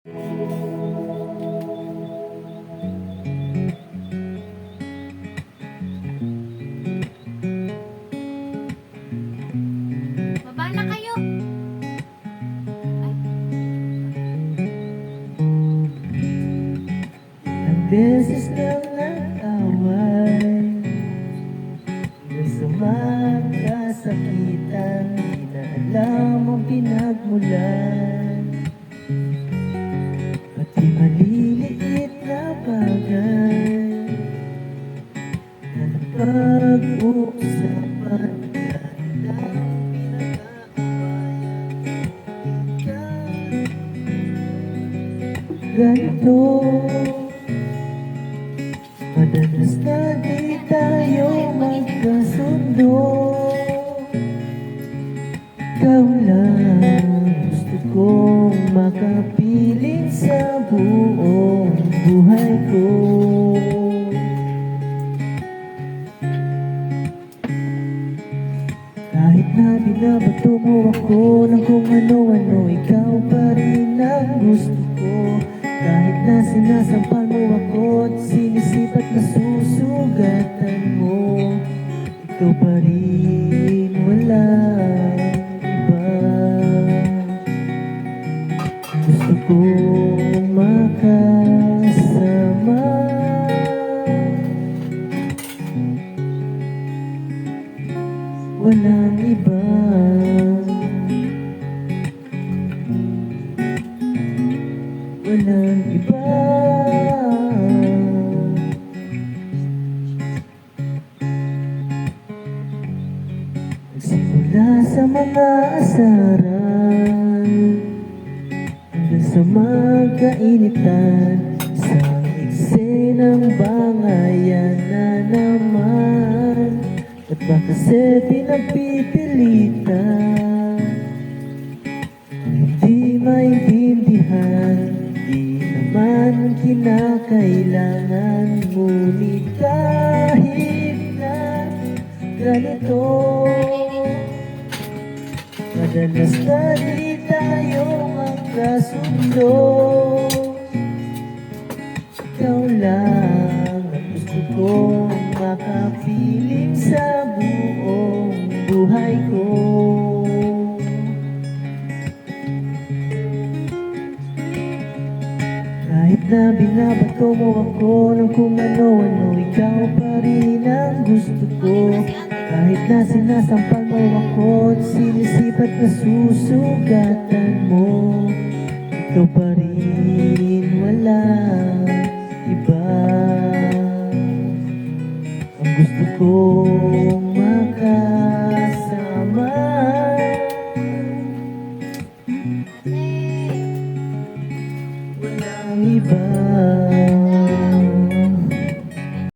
Baba na kayo. Ang beses lang nag-away, masama kasakitan, di na alam ang pinagmulan. Pati maliliit na bagay na napag-uusapan, dahil lang pinag-aawayan. Ganito, madalas na di tayo magkasundo. Ikaw lang gusto kong makapiling sa buong buhay ko. Kahit na binabato mo ako ng kung ano-ano, ikaw pa rin ang gusto ko. Kahit na sinasampal mo ako at sinisipat na susugatan mo, ikaw pa rin, walang iba. Gusto kong makasama, walang iba. Walang iba. Nagsimula sa mga asaran hanggang sa magkainitan, isang eksenang bangayan na naman. At ba kasi pinagpipilitan, hindi maintindihan, di naman kinakailangan. Ngunit kahit na ganito, madalas na di tayo magkasundo. Ikaw lang ang gusto kong makapiling sa buong buhay ko. Kahit na binabato mo ako ng kung ano-ano, ikaw pa rin ang gusto ko. Kahit na sinasampal mo ako at sinisipat na susugatan mo, ikaw pa rin, walang iba. Ang gusto kong makasama, walang iba.